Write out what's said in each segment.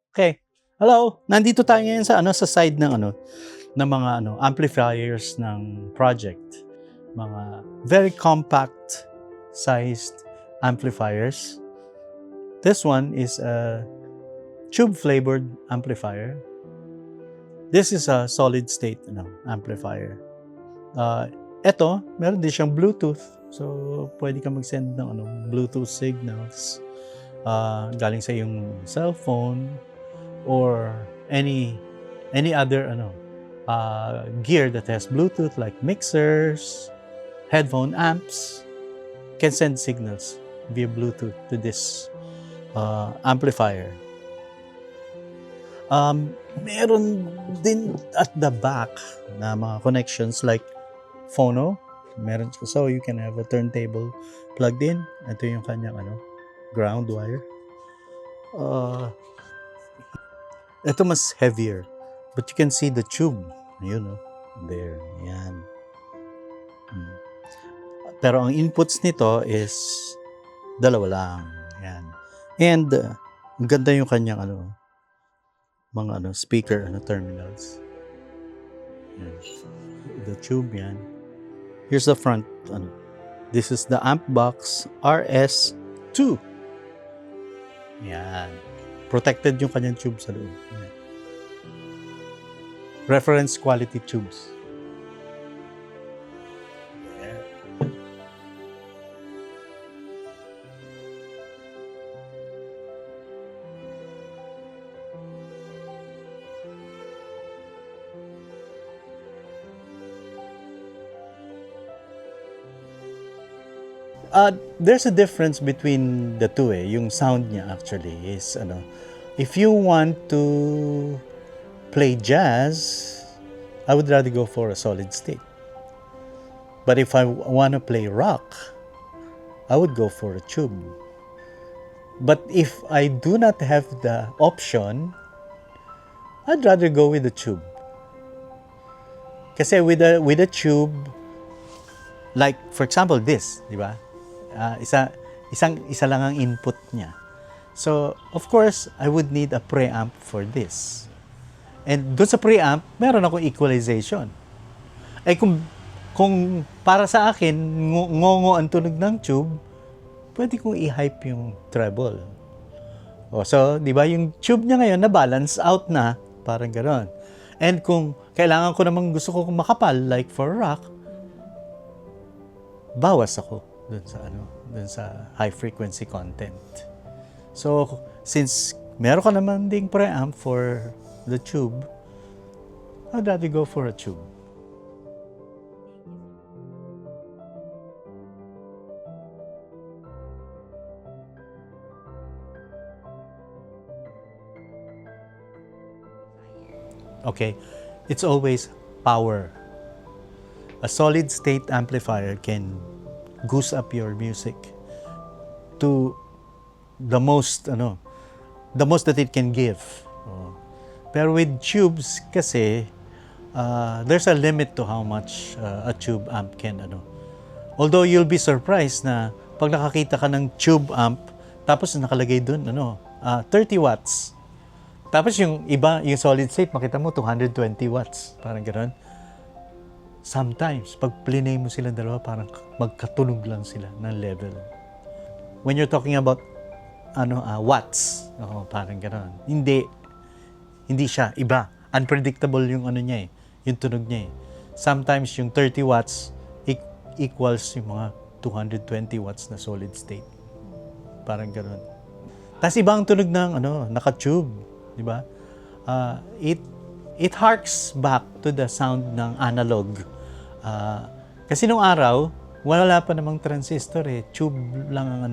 Okay. Hello. Nandito tayo ngayon sa sa side ng mga amplifiers ng project. Mga very compact sized amplifiers. This one is a tube flavored amplifier. This is a solid state amplifier. Ito, meron din siyang Bluetooth. So, pwede ka mag-send ng Bluetooth signals galing sa iyong cellphone or any other gear that has Bluetooth like mixers, headphone amps can send signals via Bluetooth to this amplifier. Meron din at the back na mga connections like phono. Meron, so you can have a turntable plugged in. Ito yung kanyang ground wire. Ito mas heavier. But you can see the tube. Ayun, there. Yan. Pero ang inputs nito is dalawa lang. Yan. And ganda yung kanyang mga speaker terminals. Yan. The tube yan. Here's the front. This is the amp box RS2. Yan. Protected yung kanyang tube sa loob. Yan. Reference quality tubes. Yan. There's a difference between the two Yung sound niya actually is if you want to play jazz, I would rather go for a solid state. But if I want to play rock, I would go for a tube. But if I do not have the option, I'd rather go with the tube. Kasi with a tube, like for example this, di ba? Isa lang ang input niya. So, of course, I would need a preamp for this. And doon sa preamp, meron akong equalization. Kung para sa akin, ngongo ang tunog ng tube, pwede kong i-hype yung treble. So, di ba, yung tube niya ngayon na-balance out na, parang gano'n. And kung kailangan ko namang gusto ko makapal, like for rock, bawas ako dun sa high frequency content. So, since meron ka naman ding preamp for the tube, I'd rather go for a tube. Okay, it's always power. A solid state amplifier can goose up your music to the most that it can give. Pero with tubes kasi there's a limit to how much a tube amp can Although you'll be surprised na pag nakakita ka ng tube amp tapos nakalagay dun 30 watts. Tapos yung iba, yung solid state, makita mo 220 watts. Parang gano'n. Sometimes, pag plinay mo silang dalawa, parang magkatunog lang sila ng level. When you're talking about watts, parang gano'n. Hindi siya, iba. Unpredictable yung niya yung tunog niya Sometimes yung 30 watts equals yung mga 220 watts na solid state. Parang gano'n. Tapos iba ang tunog ng naka-tube. Di ba? It harks back to the sound ng analog. Kasi nung araw, wala pa namang transistor Tube lang ang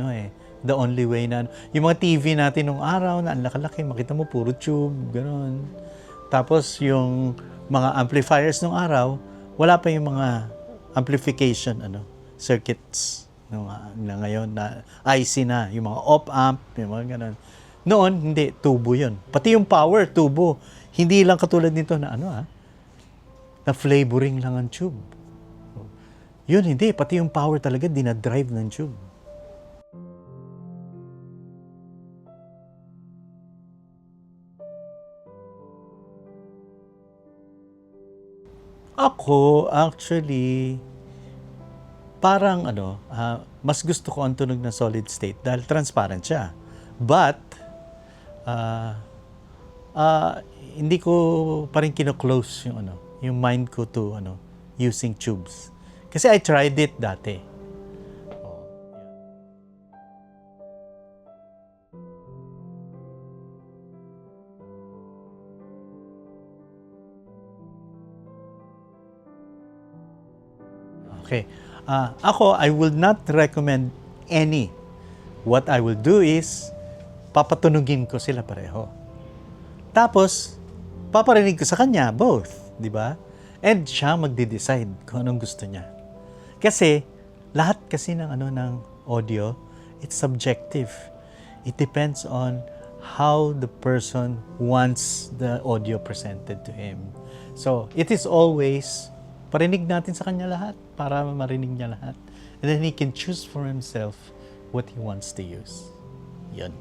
the only way na yung mga TV natin nung araw na ang laki-laki, makita mo puro tube, gano'n. Tapos yung mga amplifiers nung araw, wala pa yung mga amplification circuits na ngayon na IC na, yung mga op-amp, yung mga gano'n. Noon, hindi. Tubo yun. Pati yung power, tubo. Hindi lang katulad nito na na flavoring lang ang tube. Yun, hindi. Pati yung power talaga, dinadrive ng tube. Ako, actually, parang mas gusto ko ang tunog na solid state dahil transparent siya. But, ah, hindi ko pa rin kino-close yung yung mind ko to using tubes. Kasi I tried it dati. Oh, okay. Ako, I will not recommend any. What I will do is, papatunugin ko sila pareho. Tapos, paparinig ko sa kanya, both. Di ba? And siya magde-decide kung anong gusto niya. Kasi, lahat kasi ng audio, it's subjective. It depends on how the person wants the audio presented to him. So, it is always, parinig natin sa kanya lahat para marinig niya lahat. And then he can choose for himself what he wants to use. Yun.